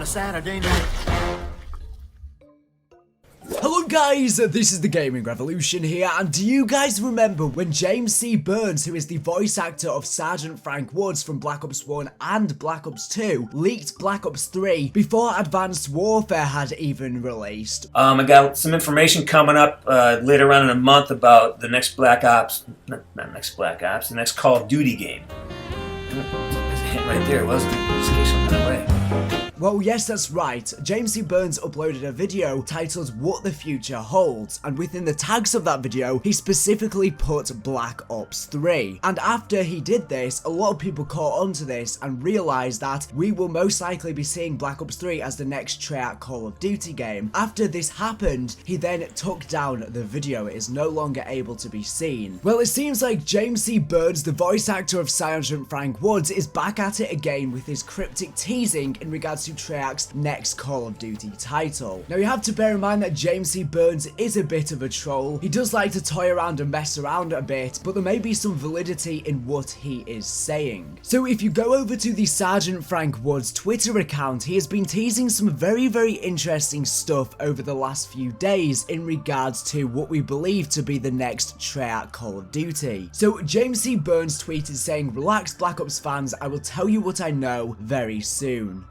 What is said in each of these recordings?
on a Saturday night. Hello guys, this is the Gaming Revolution here, and do you guys remember when James C. Burns, who is the voice actor of Sergeant Frank Woods from Black Ops 1 and Black Ops 2, leaked Black Ops 3 before Advanced Warfare had even released? I got some information coming up later on in a month about the next Black Ops, not next Black Ops, the next Call of Duty game. Right there, was just in case I'm not away. Well, yes, that's right. James C. Burns uploaded a video titled What the Future Holds, and within the tags of that video, he specifically put Black Ops 3. And after he did this, a lot of people caught onto this and realized that we will most likely be seeing Black Ops 3 as the next Treyarch Call of Duty game. After this happened, he then took down the video. It is no longer able to be seen. Well, it seems like James C. Burns, the voice actor of Sergeant Frank Woods, is back at it again with his cryptic teasing in regards to Treyarch's next Call of Duty title. Now you have to bear in mind that James C. Burns is a bit of a troll. He does like to toy around and mess around a bit, but there may be some validity in what he is saying. So if you go over to the Sergeant Frank Woods Twitter account, he has been teasing some very interesting stuff over the last few days in regards to what we believe to be the next Treyarch Call of Duty. So James C. Burns tweeted saying, "Relax Black Ops fans, I will tell you what I know very soon. ...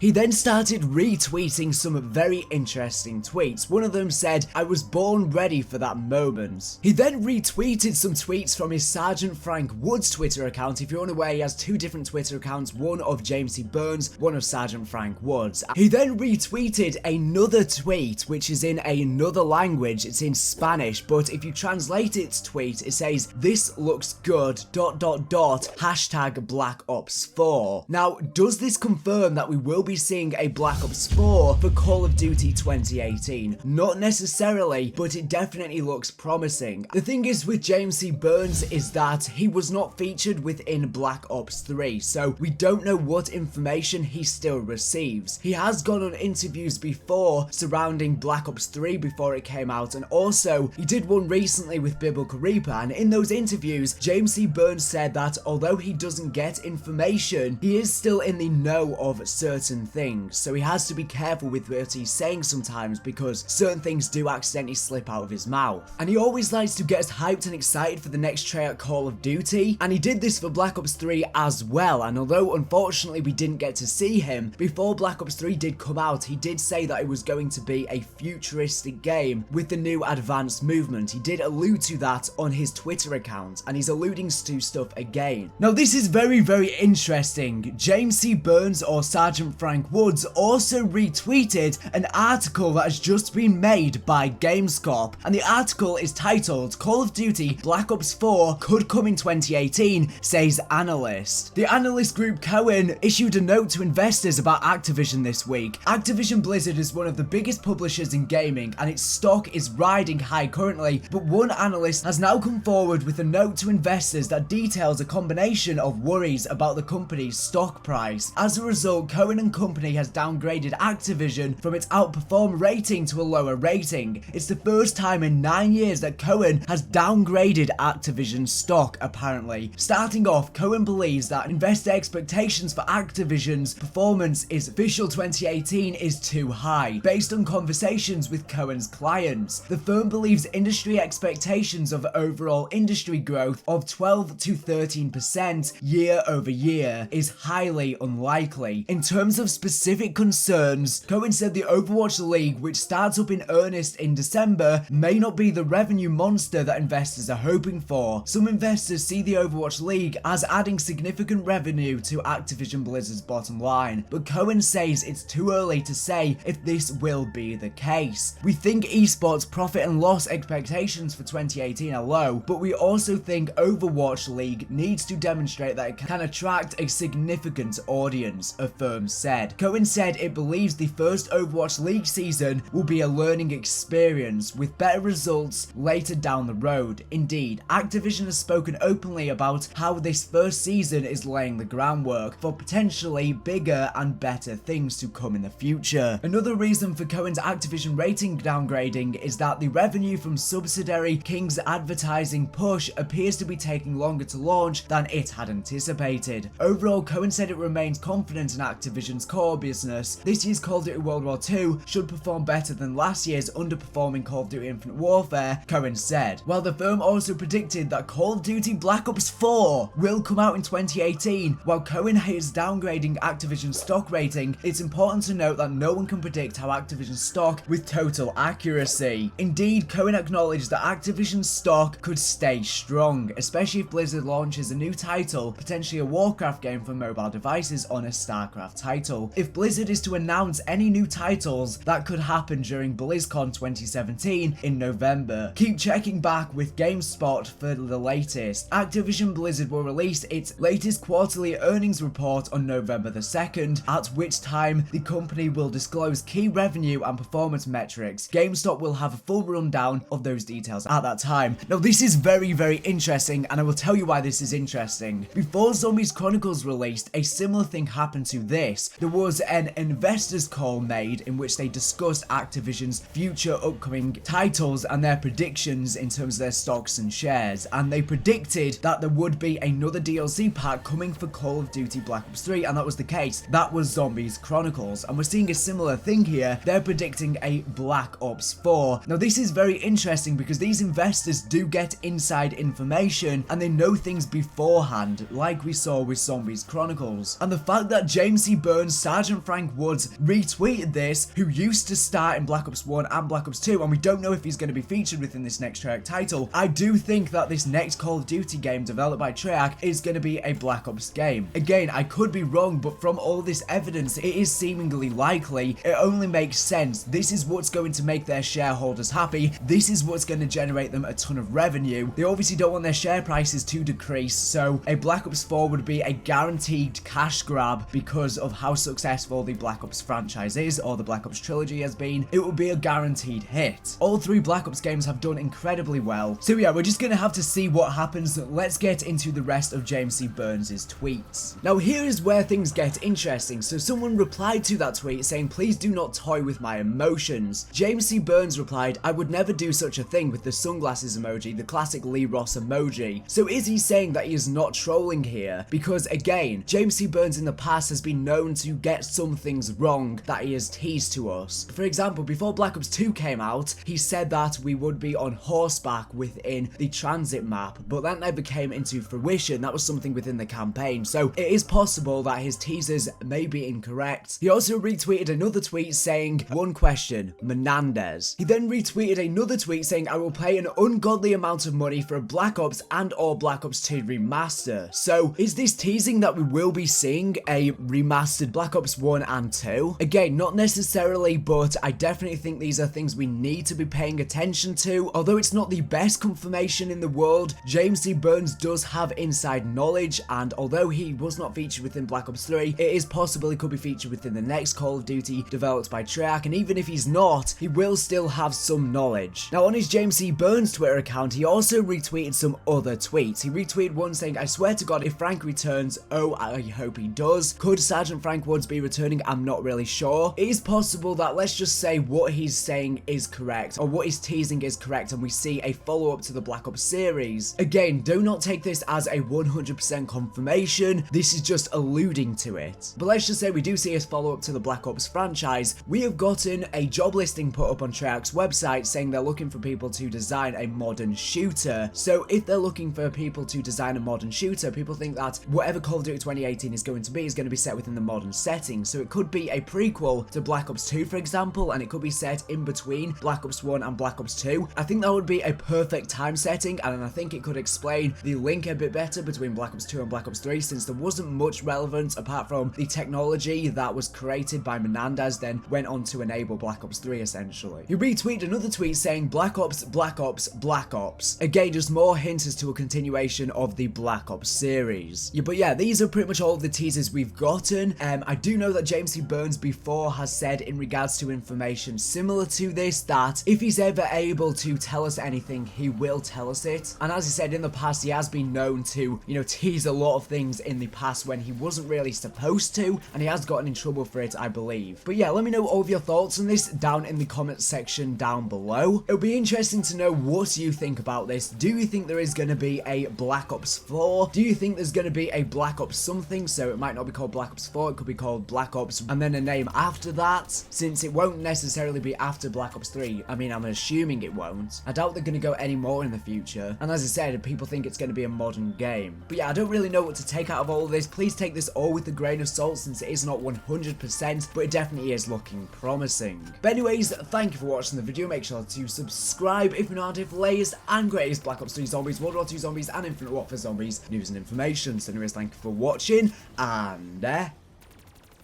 He then started retweeting some very interesting tweets. One of them said, "I was born ready for that moment." He then retweeted some tweets from his Sergeant Frank Woods Twitter account. If you're unaware, he has two different Twitter accounts, one of James C. Burns, one of Sergeant Frank Woods. He then retweeted another tweet, which is in another language. It's in Spanish, but if you translate its tweet, it says, "This looks good, ... hashtag Black Ops 4. Now, does this confirm that we will be seeing a Black Ops 4 for Call of Duty 2018? Not necessarily, but it definitely looks promising. The thing is with James C. Burns is that he was not featured within Black Ops 3, so we don't know what information he still receives. He has gone on interviews before surrounding Black Ops 3 before it came out, and also he did one recently with Biblical Reaper, and in those interviews, James C. Burns said that although he doesn't get information, he is still in the know of certain things, so he has to be careful with what he's saying sometimes because certain things do accidentally slip out of his mouth. And he always likes to get us hyped and excited for the next Treyarch Call of Duty, and he did this for Black Ops 3 as well. And although unfortunately we didn't get to see him, before Black Ops 3 did come out, he did say that it was going to be a futuristic game with the new advanced movement. He did allude to that on his Twitter account, and he's alluding to stuff again. Now this is very interesting. James C. Burns, or Sergeant Frank Woods, also retweeted an article that has just been made by GameScorp, and the article is titled "Call of Duty Black Ops 4 could come in 2018, says analyst." The analyst group Cohen issued a note to investors about Activision this week. Activision Blizzard is one of the biggest publishers in gaming, and its stock is riding high currently, but one analyst has now come forward with a note to investors that details a combination of worries about the company's stock price. As a result, Cohen and Company has downgraded Activision from its outperform rating to a lower rating. It's the first time in 9 years that Cohen has downgraded Activision's stock, apparently. Starting off, Cohen believes that investor expectations for Activision's performance is official 2018 is too high. Based on conversations with Cohen's clients, the firm believes industry expectations of overall industry growth of 12 to 13% year over year is highly unlikely. In terms of specific concerns, Cohen said the Overwatch League, which starts up in earnest in December, may not be the revenue monster that investors are hoping for. Some investors see the Overwatch League as adding significant revenue to Activision Blizzard's bottom line, but Cohen says it's too early to say if this will be the case. "We think esports profit and loss expectations for 2018 are low, but we also think Overwatch League needs to demonstrate that it can attract a significant audience," a firm said. Cohen said it believes the first Overwatch League season will be a learning experience with better results later down the road. Indeed, Activision has spoken openly about how this first season is laying the groundwork for potentially bigger and better things to come in the future. Another reason for Cohen's Activision rating downgrading is that the revenue from subsidiary King's advertising push appears to be taking longer to launch than it had anticipated. Overall, Cohen said it remains confident in Activision's core business, this year's Call of Duty World War II should perform better than last year's underperforming Call of Duty Infinite Warfare, Cohen said. While the firm also predicted that Call of Duty Black Ops 4 will come out in 2018, while Cohen is downgrading Activision's stock rating, it's important to note that no one can predict how Activision's stock with total accuracy. Indeed, Cohen acknowledged that Activision's stock could stay strong, especially if Blizzard launches a new title, potentially a Warcraft game for mobile devices on a StarCraft title. If Blizzard is to announce any new titles, that could happen during BlizzCon 2017 in November. Keep checking back with GameSpot for the latest. Activision Blizzard will release its latest quarterly earnings report on November the 2nd, at which time the company will disclose key revenue and performance metrics. GameStop will have a full rundown of those details at that time. Now this is very interesting, and I will tell you why this is interesting. Before Zombies Chronicles released, a similar thing happened to this. There was an investors call made in which they discussed Activision's future upcoming titles and their predictions in terms of their stocks and shares, and they predicted that there would be another DLC pack coming for Call of Duty Black Ops 3, and that was the case. That was Zombies Chronicles, and we're seeing a similar thing here. They're predicting a Black Ops 4. Now this is very interesting because these investors do get inside information and they know things beforehand, like we saw with Zombies Chronicles. And the fact that James C. Burns, Sergeant Frank Woods retweeted this, who used to start in Black Ops 1 and Black Ops 2, and we don't know if he's going to be featured within this next Treyarch title. I do think that this next Call of Duty game developed by Treyarch is going to be a Black Ops game. Again, I could be wrong, but from all this evidence, it is seemingly likely. It only makes sense. This is what's going to make their shareholders happy. This is what's going to generate them a ton of revenue. They obviously don't want their share prices to decrease, so a Black Ops 4 would be a guaranteed cash grab because of how successful the Black Ops franchise is, or the Black Ops trilogy has been. It would be a guaranteed hit. All three Black Ops games have done incredibly well. So yeah, we're just going to have to see what happens. Let's get into the rest of James C. Burns' tweets. Now here is where things get interesting. So someone replied to that tweet saying, "Please do not toy with my emotions." James C. Burns replied, "I would never do such a thing," with the sunglasses emoji, the classic Lee Ross emoji. So is he saying that he is not trolling here? Because again, James C. Burns in the past has been known to get some things wrong that he has teased to us. For example, before Black Ops 2 came out, he said that we would be on horseback within the transit map, but that never came into fruition. That was something within the campaign, so it is possible that his teasers may be incorrect. He also retweeted another tweet saying, "One question, Menendez." He then retweeted another tweet saying, "I will pay an ungodly amount of money for a Black Ops and or Black Ops 2 remaster." So is this teasing that we will be seeing a remastered Black Ops 1 and 2? Again, not necessarily, but I definitely think these are things we need to be paying attention to. Although it's not the best confirmation in the world, James C. Burns does have inside knowledge, and although he was not featured within Black Ops 3, it is possible he could be featured within the next Call of Duty developed by Treyarch, and even if he's not, he will still have some knowledge. Now on his James C. Burns Twitter account, he also retweeted some other tweets. He retweeted one saying, "I swear to God, if Frank returns, oh, I hope he does. Could Sergeant Frank Woods be returning? I'm not really sure." It is possible that, let's just say, what he's saying is correct, or what he's teasing is correct, and we see a follow-up to the Black Ops series. Again, do not take this as a 100% confirmation. This is just alluding to it. But let's just say we do see a follow-up to the Black Ops franchise. We have gotten a job listing put up on Treyarch's website saying they're looking for people to design a modern shooter. So if they're looking for people to design a modern shooter, people think that whatever Call of Duty 2018 is going to be set within the modern setting. So it could be a prequel to Black Ops 2, for example, and it could be set in between Black Ops 1 and Black Ops 2. I think that would be a perfect time setting, and I think it could explain the link a bit better between Black Ops 2 and Black Ops 3, since there wasn't much relevance apart from the technology that was created by Menendez then went on to enable Black Ops 3 essentially. He retweeted another tweet saying, "Black Ops, Black Ops, Black Ops." Again, just more hints as to a continuation of the Black Ops series. Yeah, but yeah, these are pretty much all of the teasers we've gotten. I do know that James C. Burns before has said in regards to information similar to this that if he's ever able to tell us anything, he will tell us it. And as he said in the past, he has been known to, tease a lot of things in the past when he wasn't really supposed to, and he has gotten in trouble for it, I believe. But yeah, let me know all of your thoughts on this down in the comments section down below. It'll be interesting to know what you think about this. Do you think there is going to be a Black Ops 4? Do you think there's going to be a Black Ops something, so it might not be called Black Black Ops 4, it could be called Black Ops, and then a name after that, since it won't necessarily be after Black Ops 3. I mean, I'm assuming it won't. I doubt they're going to go any more in the future, and as I said, people think it's going to be a modern game. But yeah, I don't really know what to take out of all of this. Please take this all with a grain of salt, since it is not 100%, but it definitely is looking promising. But anyways, thank you for watching the video. Make sure to subscribe if you're not the latest and greatest Black Ops 3 zombies, World War 2 zombies, and Infinite Warfare zombies news and information. So anyways, thank you for watching, and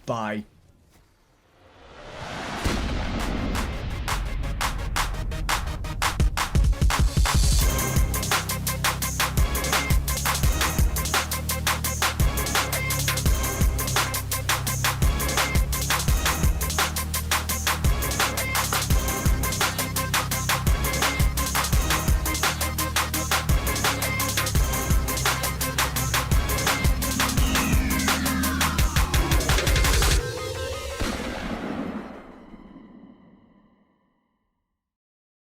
bye.